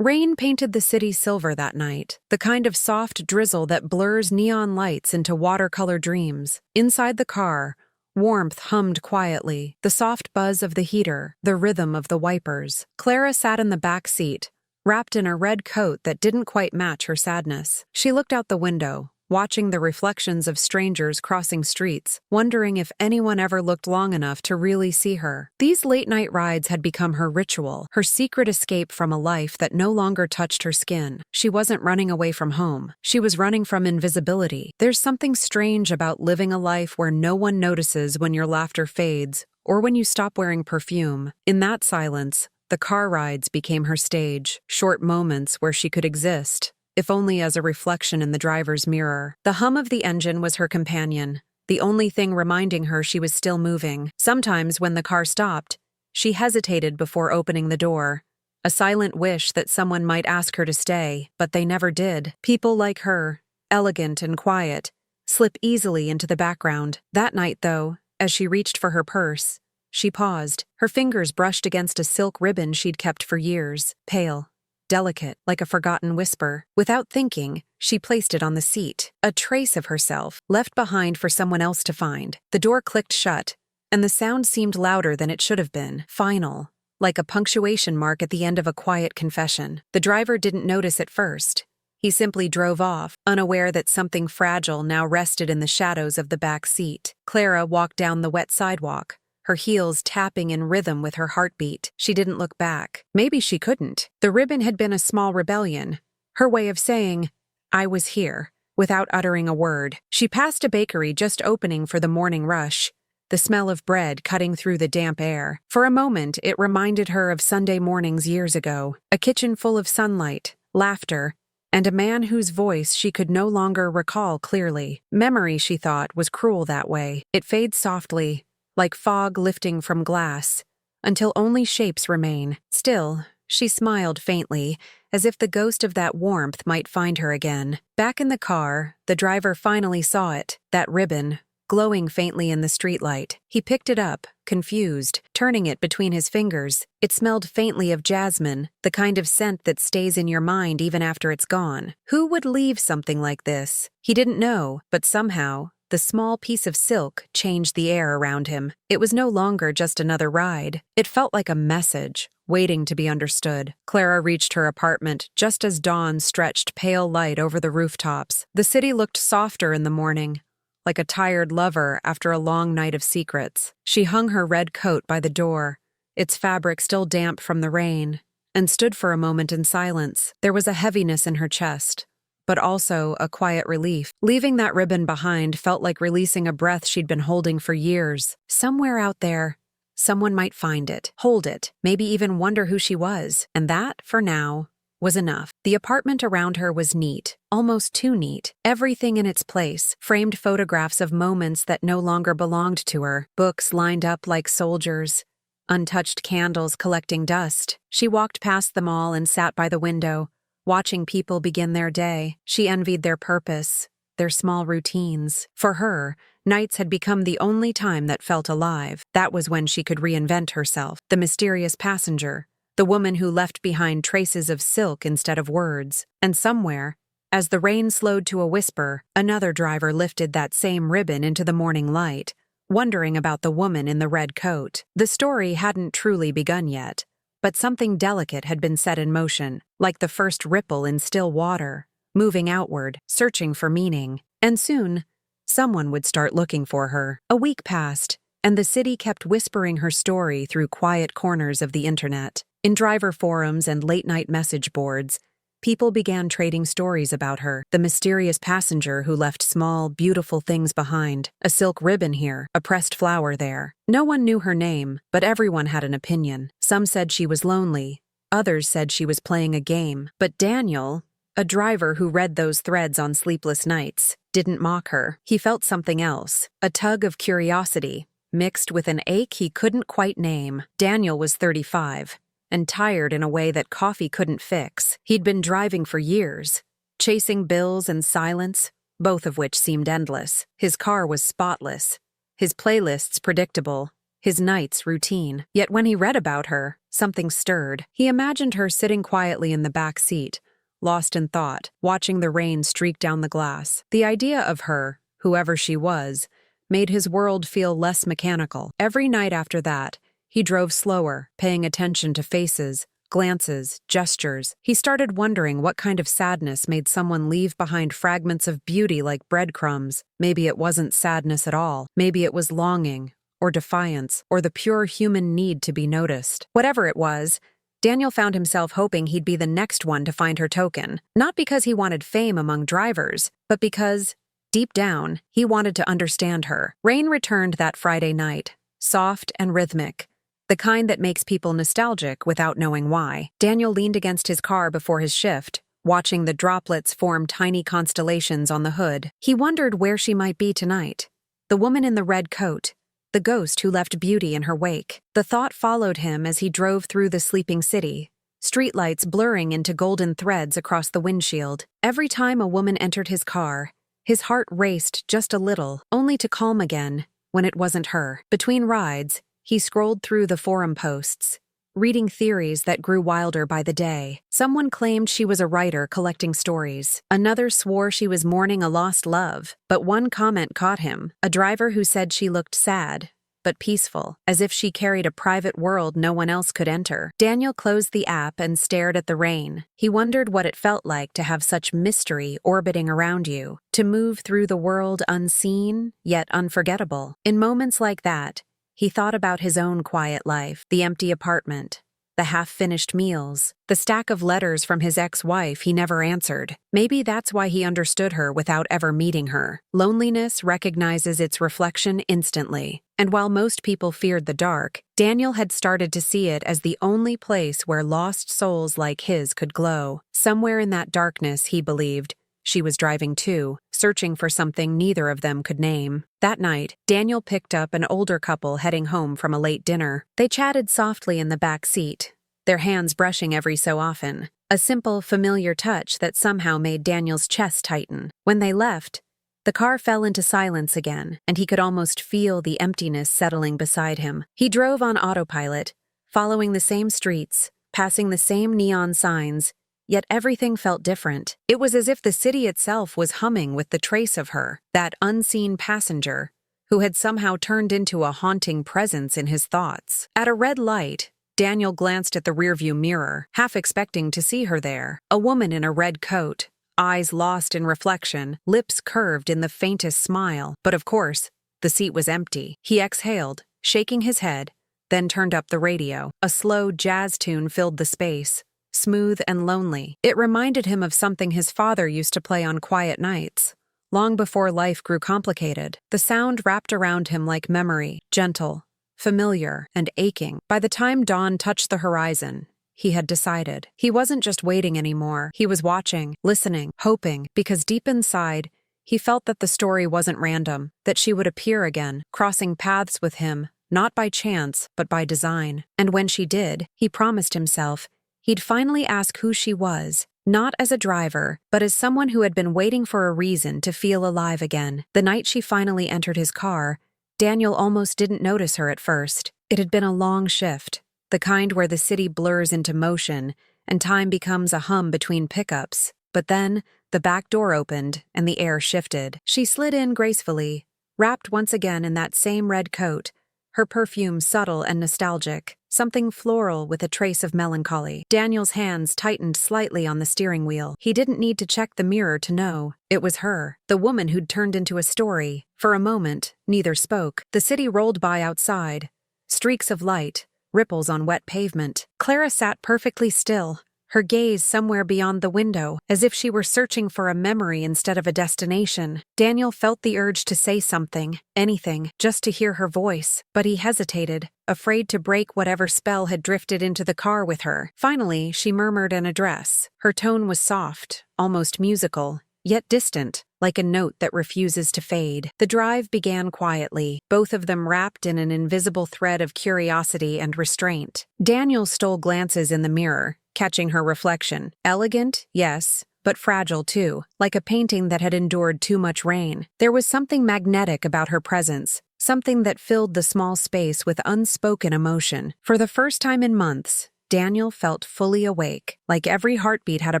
Rain painted the city silver that night, the kind of soft drizzle that blurs neon lights into watercolor dreams. Inside the car, warmth hummed quietly, the soft buzz of the heater, the rhythm of the wipers. Clara sat in the back seat, wrapped in a red coat that didn't quite match her sadness. She looked out the window, watching the reflections of strangers crossing streets, wondering if anyone ever looked long enough to really see her. These late-night rides had become her ritual, her secret escape from a life that no longer touched her skin. She wasn't running away from home. She was running from invisibility. There's something strange about living a life where no one notices when your laughter fades or when you stop wearing perfume. In that silence, the car rides became her stage, short moments where she could exist, if only as a reflection in the driver's mirror. The hum of the engine was her companion, the only thing reminding her she was still moving. Sometimes when the car stopped, she hesitated before opening the door, a silent wish that someone might ask her to stay, but they never did. People like her, elegant and quiet, slip easily into the background. That night, though, as she reached for her purse, she paused. Her fingers brushed against a silk ribbon she'd kept for years, pale, delicate, like a forgotten whisper. Without thinking, she placed it on the seat, a trace of herself, left behind for someone else to find. The door clicked shut, and the sound seemed louder than it should have been, final, like a punctuation mark at the end of a quiet confession. The driver didn't notice at first. He simply drove off, unaware that something fragile now rested in the shadows of the back seat. Clara walked down the wet sidewalk, her heels tapping in rhythm with her heartbeat. She didn't look back. Maybe she couldn't. The ribbon had been a small rebellion, her way of saying, "I was here," without uttering a word. She passed a bakery just opening for the morning rush, the smell of bread cutting through the damp air. For a moment, it reminded her of Sunday mornings years ago, a kitchen full of sunlight, laughter, and a man whose voice she could no longer recall clearly. Memory, she thought, was cruel that way. It fades softly, like fog lifting from glass, until only shapes remain. Still, she smiled faintly, as if the ghost of that warmth might find her again. Back in the car, the driver finally saw it, that ribbon, glowing faintly in the streetlight. He picked it up, confused, turning it between his fingers. It smelled faintly of jasmine, the kind of scent that stays in your mind even after it's gone. Who would leave something like this? He didn't know, but somehow, the small piece of silk changed the air around him. It was no longer just another ride. It felt like a message, waiting to be understood. Clara reached her apartment just as dawn stretched pale light over the rooftops. The city looked softer in the morning, like a tired lover after a long night of secrets. She hung her red coat by the door, its fabric still damp from the rain, and stood for a moment in silence. There was a heaviness in her chest, but also a quiet relief. Leaving that ribbon behind felt like releasing a breath she'd been holding for years. Somewhere out there, someone might find it, hold it, maybe even wonder who she was. And that, for now, was enough. The apartment around her was neat, almost too neat. Everything in its place, framed photographs of moments that no longer belonged to her, books lined up like soldiers, untouched candles collecting dust. She walked past them all and sat by the window, watching people begin their day. She envied their purpose, their small routines. For her, nights had become the only time that felt alive. That was when she could reinvent herself. The mysterious passenger, the woman who left behind traces of silk instead of words. And somewhere, as the rain slowed to a whisper, another driver lifted that same ribbon into the morning light, wondering about the woman in the red coat. The story hadn't truly begun yet, but something delicate had been set in motion, like the first ripple in still water, moving outward, searching for meaning. And soon, someone would start looking for her. A week passed, and the city kept whispering her story through quiet corners of the internet. In driver forums and late-night message boards, people began trading stories about her. The mysterious passenger who left small, beautiful things behind. A silk ribbon here, a pressed flower there. No one knew her name, but everyone had an opinion. Some said she was lonely. Others said she was playing a game. But Daniel, a driver who read those threads on sleepless nights, didn't mock her. He felt something else, a tug of curiosity, mixed with an ache he couldn't quite name. Daniel was 35. And tired in a way that coffee couldn't fix. He'd been driving for years, chasing bills and silence, both of which seemed endless. His car was spotless, his playlists predictable, his night's routine. Yet when he read about her, something stirred. He imagined her sitting quietly in the back seat, lost in thought, watching the rain streak down the glass. The idea of her, whoever she was, made his world feel less mechanical. Every night after that, he drove slower, paying attention to faces, glances, gestures. He started wondering what kind of sadness made someone leave behind fragments of beauty like breadcrumbs. Maybe it wasn't sadness at all. Maybe it was longing, or defiance, or the pure human need to be noticed. Whatever it was, Daniel found himself hoping he'd be the next one to find her token. Not because he wanted fame among drivers, but because, deep down, he wanted to understand her. Rain returned that Friday night, soft and rhythmic. The kind that makes people nostalgic without knowing why. Daniel leaned against his car before his shift, watching the droplets form tiny constellations on the hood. He wondered where she might be tonight. The woman in the red coat, the ghost who left beauty in her wake. The thought followed him as he drove through the sleeping city, streetlights blurring into golden threads across the windshield. Every time a woman entered his car, his heart raced just a little, only to calm again when it wasn't her. Between rides, he scrolled through the forum posts, reading theories that grew wilder by the day. Someone claimed she was a writer collecting stories. Another swore she was mourning a lost love. But one comment caught him, a driver who said she looked sad, but peaceful, as if she carried a private world no one else could enter. Daniel closed the app and stared at the rain. He wondered what it felt like to have such mystery orbiting around you, to move through the world unseen, yet unforgettable. In moments like that, he thought about his own quiet life, the empty apartment, the half-finished meals, the stack of letters from his ex-wife he never answered. Maybe that's why he understood her without ever meeting her. Loneliness recognizes its reflection instantly. And while most people feared the dark, Daniel had started to see it as the only place where lost souls like his could glow. Somewhere in that darkness, he believed, she was driving too, searching for something neither of them could name. That night, Daniel picked up an older couple heading home from a late dinner. They chatted softly in the back seat, their hands brushing every so often, a simple, familiar touch that somehow made Daniel's chest tighten. When they left, the car fell into silence again, and he could almost feel the emptiness settling beside him. He drove on autopilot, following the same streets, passing the same neon signs, yet everything felt different. It was as if the city itself was humming with the trace of her, that unseen passenger, who had somehow turned into a haunting presence in his thoughts. At a red light, Daniel glanced at the rearview mirror, half expecting to see her there. A woman in a red coat, eyes lost in reflection, lips curved in the faintest smile. But of course, the seat was empty. He exhaled, shaking his head, then turned up the radio. A slow jazz tune filled the space, smooth and lonely. It reminded him of something his father used to play on quiet nights, long before life grew complicated. The sound wrapped around him like memory, gentle, familiar, and aching. By the time dawn touched the horizon, he had decided. He wasn't just waiting anymore. He was watching, listening, hoping, because deep inside, he felt that the story wasn't random, that she would appear again, crossing paths with him, not by chance, but by design. And when she did, he promised himself he'd finally ask who she was, not as a driver, but as someone who had been waiting for a reason to feel alive again. The night she finally entered his car, Daniel almost didn't notice her at first. It had been a long shift, the kind where the city blurs into motion and time becomes a hum between pickups. But then, the back door opened and the air shifted. She slid in gracefully, wrapped once again in that same red coat, her perfume subtle and nostalgic, something floral with a trace of melancholy. Daniel's hands tightened slightly on the steering wheel. He didn't need to check the mirror to know. It was her, the woman who'd turned into a story. For a moment, neither spoke. The city rolled by outside. Streaks of light, ripples on wet pavement. Clara sat perfectly still, her gaze somewhere beyond the window, as if she were searching for a memory instead of a destination. Daniel felt the urge to say something, anything, just to hear her voice, but he hesitated, afraid to break whatever spell had drifted into the car with her. Finally, she murmured an address. Her tone was soft, almost musical, yet distant, like a note that refuses to fade. The drive began quietly, both of them wrapped in an invisible thread of curiosity and restraint. Daniel stole glances in the mirror, catching her reflection. Elegant, yes, but fragile too, like a painting that had endured too much rain. There was something magnetic about her presence, something that filled the small space with unspoken emotion. For the first time in months, Daniel felt fully awake, like every heartbeat had a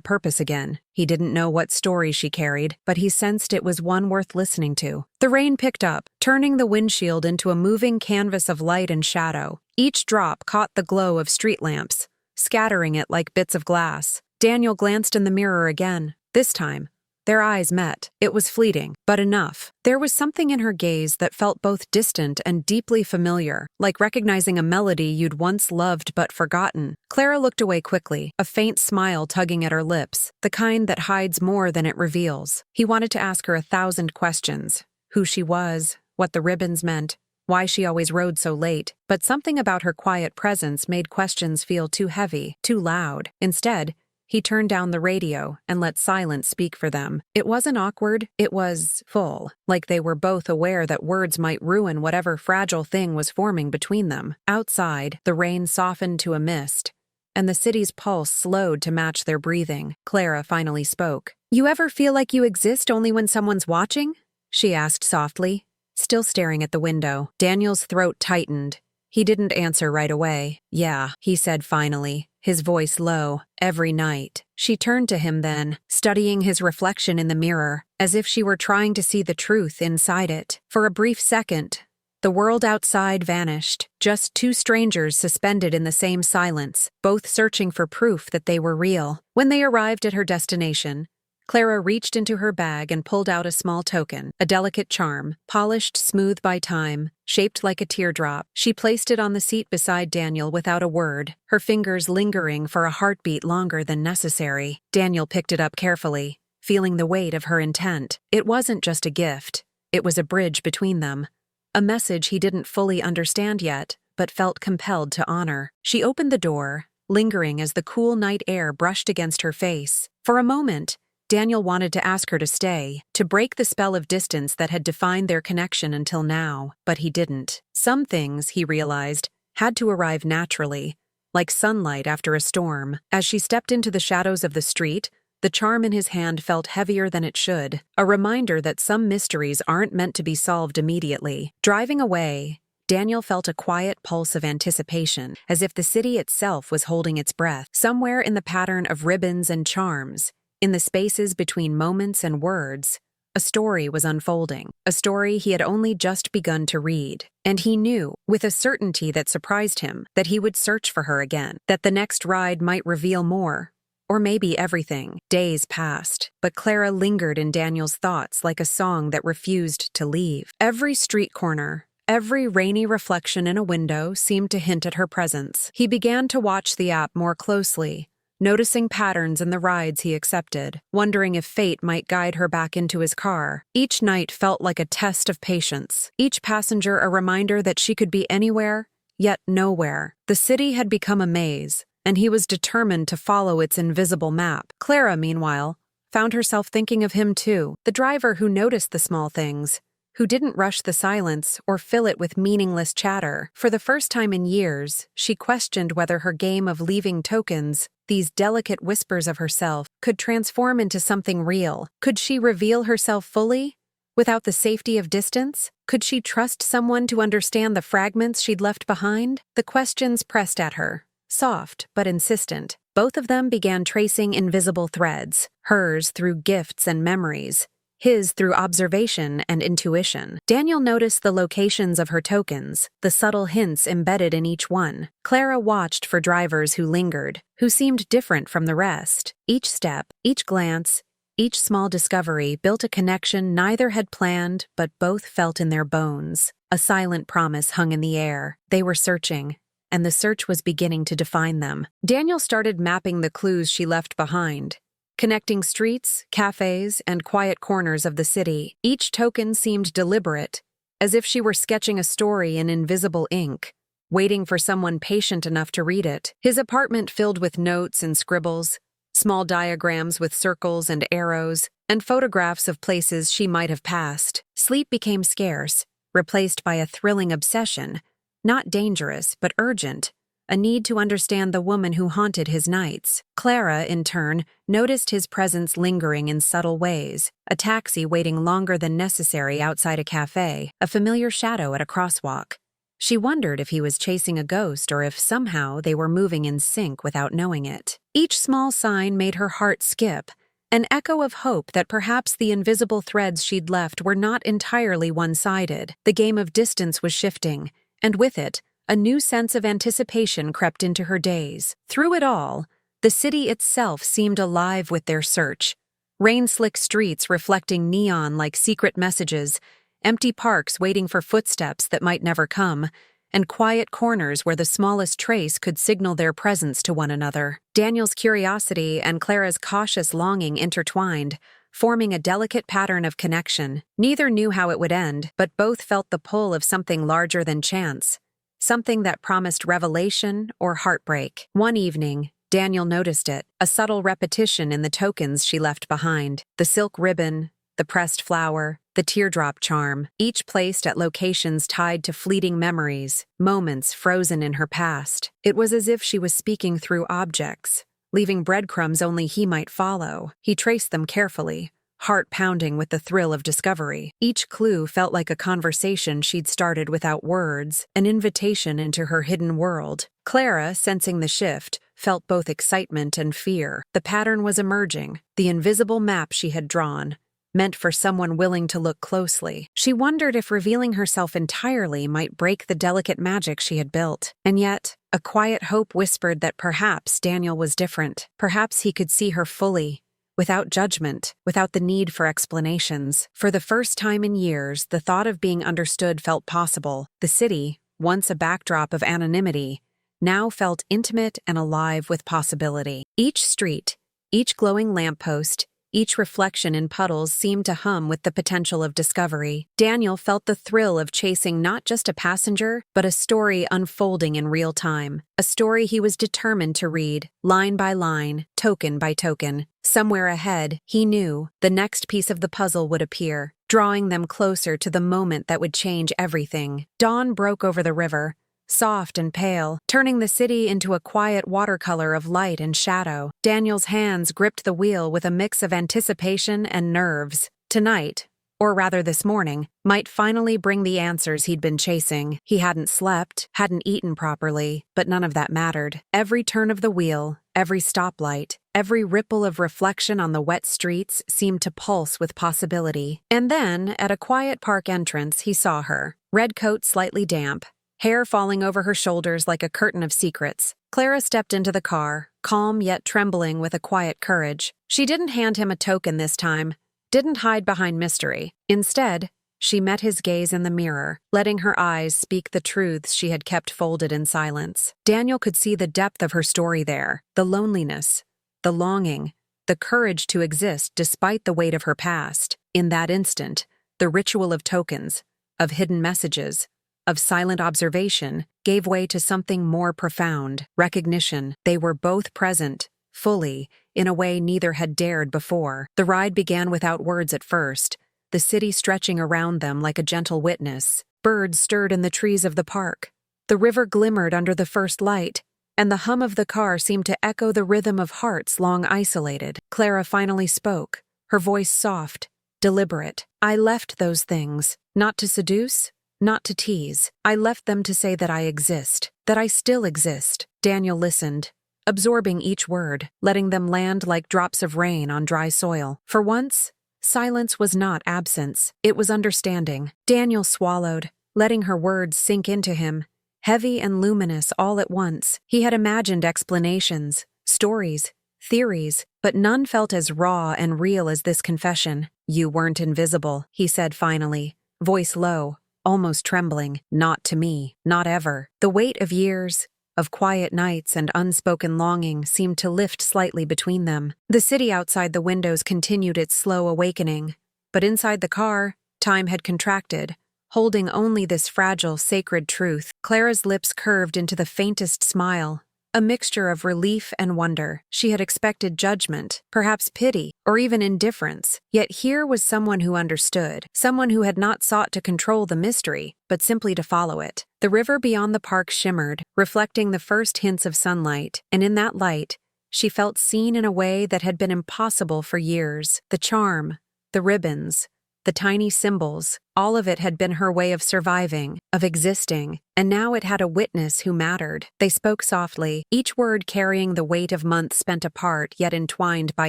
purpose again. He didn't know what story she carried, but he sensed it was one worth listening to. The rain picked up, turning the windshield into a moving canvas of light and shadow. Each drop caught the glow of street lamps, scattering it like bits of glass. Daniel glanced in the mirror again. This time, their eyes met. It was fleeting, but enough. There was something in her gaze that felt both distant and deeply familiar, like recognizing a melody you'd once loved but forgotten. Clara looked away quickly, a faint smile tugging at her lips, the kind that hides more than it reveals. He wanted to ask her 1,000 questions. Who she was, what the ribbons meant, why she always rode so late, but something about her quiet presence made questions feel too heavy, too loud. Instead, he turned down the radio and let silence speak for them. It wasn't awkward, it was full, like they were both aware that words might ruin whatever fragile thing was forming between them. Outside, the rain softened to a mist, and the city's pulse slowed to match their breathing. Clara finally spoke. "You ever feel like you exist only when someone's watching?" she asked softly, still staring at the window. Daniel's throat tightened. He didn't answer right away. "Yeah," he said finally, his voice low. "Every night." She turned to him then, studying his reflection in the mirror, as if she were trying to see the truth inside it. For a brief second, the world outside vanished, just two strangers suspended in the same silence, both searching for proof that they were real. When they arrived at her destination, Clara reached into her bag and pulled out a small token, a delicate charm, polished smooth by time, shaped like a teardrop. She placed it on the seat beside Daniel without a word, her fingers lingering for a heartbeat longer than necessary. Daniel picked it up carefully, feeling the weight of her intent. It wasn't just a gift, it was a bridge between them, a message he didn't fully understand yet, but felt compelled to honor. She opened the door, lingering as the cool night air brushed against her face. For a moment, Daniel wanted to ask her to stay, to break the spell of distance that had defined their connection until now, but he didn't. Some things, he realized, had to arrive naturally, like sunlight after a storm. As she stepped into the shadows of the street, the charm in his hand felt heavier than it should, a reminder that some mysteries aren't meant to be solved immediately. Driving away, Daniel felt a quiet pulse of anticipation, as if the city itself was holding its breath. Somewhere in the pattern of ribbons and charms, in the spaces between moments and words, a story was unfolding, a story he had only just begun to read. And he knew, with a certainty that surprised him, that he would search for her again, that the next ride might reveal more, or maybe everything. Days passed, but Clara lingered in Daniel's thoughts like a song that refused to leave. Every street corner, every rainy reflection in a window seemed to hint at her presence. He began to watch the app more closely, noticing patterns in the rides he accepted, wondering if fate might guide her back into his car. Each night felt like a test of patience, each passenger a reminder that she could be anywhere, yet nowhere. The city had become a maze, and he was determined to follow its invisible map. Clara, meanwhile, found herself thinking of him too, the driver who noticed the small things, who didn't rush the silence or fill it with meaningless chatter. For the first time in years, she questioned whether her game of leaving tokens, these delicate whispers of herself, could transform into something real. Could she reveal herself fully, without the safety of distance? Could she trust someone to understand the fragments she'd left behind? The questions pressed at her, soft but insistent. Both of them began tracing invisible threads, hers through gifts and memories, his through observation and intuition. Daniel noticed the locations of her tokens, the subtle hints embedded in each one. Clara watched for drivers who lingered, who seemed different from the rest. Each step, each glance, each small discovery built a connection neither had planned but both felt in their bones. A silent promise hung in the air. They were searching, and the search was beginning to define them. Daniel started mapping the clues she left behind, connecting streets, cafes, and quiet corners of the city. Each token seemed deliberate, as if she were sketching a story in invisible ink, waiting for someone patient enough to read it. His apartment filled with notes and scribbles, small diagrams with circles and arrows, and photographs of places she might have passed. Sleep became scarce, replaced by a thrilling obsession, not dangerous but urgent, a need to understand the woman who haunted his nights. Clara, in turn, noticed his presence lingering in subtle ways, a taxi waiting longer than necessary outside a cafe, a familiar shadow at a crosswalk. She wondered if he was chasing a ghost or if somehow they were moving in sync without knowing it. Each small sign made her heart skip, an echo of hope that perhaps the invisible threads she'd left were not entirely one-sided. The game of distance was shifting, and with it, a new sense of anticipation crept into her days. Through it all, the city itself seemed alive with their search. Rain-slick streets reflecting neon like secret messages, empty parks waiting for footsteps that might never come, and quiet corners where the smallest trace could signal their presence to one another. Daniel's curiosity and Clara's cautious longing intertwined, forming a delicate pattern of connection. Neither knew how it would end, but both felt the pull of something larger than chance, something that promised revelation or heartbreak. One evening, Daniel noticed it, a subtle repetition in the tokens she left behind. The silk ribbon, the pressed flower, the teardrop charm, each placed at locations tied to fleeting memories, moments frozen in her past. It was as if she was speaking through objects, leaving breadcrumbs only he might follow. He traced them carefully, heart pounding with the thrill of discovery. Each clue felt like a conversation she'd started without words, an invitation into her hidden world. Clara, sensing the shift, felt both excitement and fear. The pattern was emerging, the invisible map she had drawn, meant for someone willing to look closely. She wondered if revealing herself entirely might break the delicate magic she had built. And yet, a quiet hope whispered that perhaps Daniel was different. Perhaps he could see her fully, without judgment, without the need for explanations. For the first time in years, the thought of being understood felt possible. The city, once a backdrop of anonymity, now felt intimate and alive with possibility. Each street, each glowing lamppost, each reflection in puddles seemed to hum with the potential of discovery. Daniel felt the thrill of chasing not just a passenger, but a story unfolding in real time. A story he was determined to read, line by line, token by token. Somewhere ahead, he knew, the next piece of the puzzle would appear, drawing them closer to the moment that would change everything. Dawn broke over the river, soft and pale, turning the city into a quiet watercolor of light and shadow. Daniel's hands gripped the wheel with a mix of anticipation and nerves. Tonight, or rather this morning, might finally bring the answers he'd been chasing. He hadn't slept, hadn't eaten properly, but none of that mattered. Every turn of the wheel, every stoplight, every ripple of reflection on the wet streets seemed to pulse with possibility. And then, at a quiet park entrance, he saw her, red coat slightly damp, hair falling over her shoulders like a curtain of secrets. Clara stepped into the car, calm yet trembling with a quiet courage. She didn't hand him a token this time, didn't hide behind mystery. Instead, she met his gaze in the mirror, letting her eyes speak the truths she had kept folded in silence. Daniel could see the depth of her story there, the loneliness, the longing, the courage to exist despite the weight of her past. In that instant, the ritual of tokens, of hidden messages, of silent observation, gave way to something more profound, recognition. They were both present, fully, in a way neither had dared before. The ride began without words at first, the city stretching around them like a gentle witness. Birds stirred in the trees of the park. The river glimmered under the first light, and the hum of the car seemed to echo the rhythm of hearts long isolated. Clara finally spoke, her voice soft, deliberate. "I left those things, not to seduce, not to tease. I left them to say that I exist, that I still exist." Daniel listened, absorbing each word, letting them land like drops of rain on dry soil. For once, silence was not absence, it was understanding. Daniel swallowed, letting her words sink into him, heavy and luminous all at once. He had imagined explanations, stories, theories, but none felt as raw and real as this confession. "You weren't invisible," he said finally, voice low, almost trembling. "Not to me, not ever." The weight of years, of quiet nights and unspoken longing seemed to lift slightly between them. The city outside the windows continued its slow awakening, but inside the car, time had contracted, holding only this fragile, sacred truth. Clara's lips curved into the faintest smile, a mixture of relief and wonder. She had expected judgment, perhaps pity, or even indifference. Yet here was someone who understood, someone who had not sought to control the mystery, but simply to follow it. The river beyond the park shimmered, reflecting the first hints of sunlight, and in that light, she felt seen in a way that had been impossible for years. The charm, the ribbons, the tiny symbols, all of it had been her way of surviving, of existing, and now it had a witness who mattered. They spoke softly, each word carrying the weight of months spent apart yet entwined by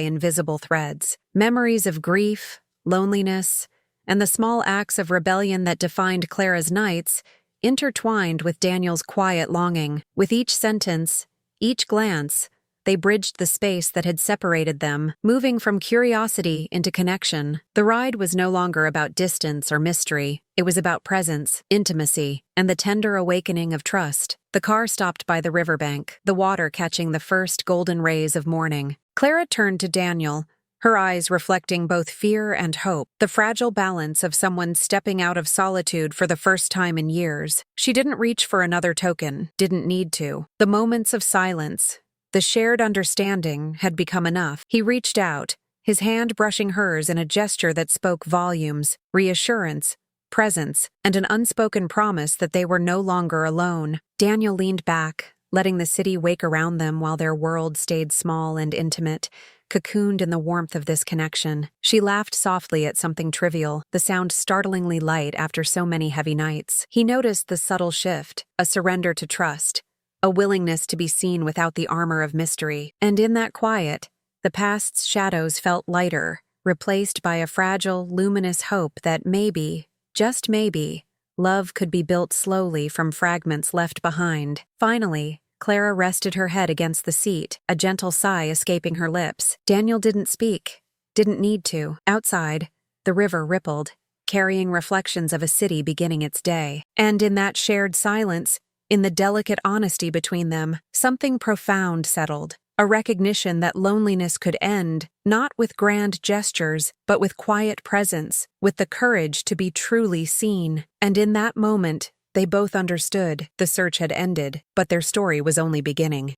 invisible threads. Memories of grief, loneliness, and the small acts of rebellion that defined Clara's nights intertwined with Daniel's quiet longing. With each sentence, each glance, they bridged the space that had separated them, moving from curiosity into connection. The ride was no longer about distance or mystery. It was about presence, intimacy, and the tender awakening of trust. The car stopped by the riverbank, the water catching the first golden rays of morning. Clara turned to Daniel, her eyes reflecting both fear and hope, the fragile balance of someone stepping out of solitude for the first time in years. She didn't reach for another token, didn't need to. The moments of silence, the shared understanding, had become enough. He reached out, his hand brushing hers in a gesture that spoke volumes, reassurance, presence, and an unspoken promise that they were no longer alone. Daniel leaned back, letting the city wake around them while their world stayed small and intimate, cocooned in the warmth of this connection. She laughed softly at something trivial, the sound startlingly light after so many heavy nights. He noticed the subtle shift, a surrender to trust, a willingness to be seen without the armor of mystery. And in that quiet, the past's shadows felt lighter, replaced by a fragile, luminous hope that maybe, just maybe, love could be built slowly from fragments left behind. Finally, Clara rested her head against the seat, a gentle sigh escaping her lips. Daniel didn't speak, didn't need to. Outside, the river rippled, carrying reflections of a city beginning its day. And in that shared silence, in the delicate honesty between them, something profound settled, a recognition that loneliness could end, not with grand gestures, but with quiet presence, with the courage to be truly seen. And in that moment, they both understood the search had ended, but their story was only beginning.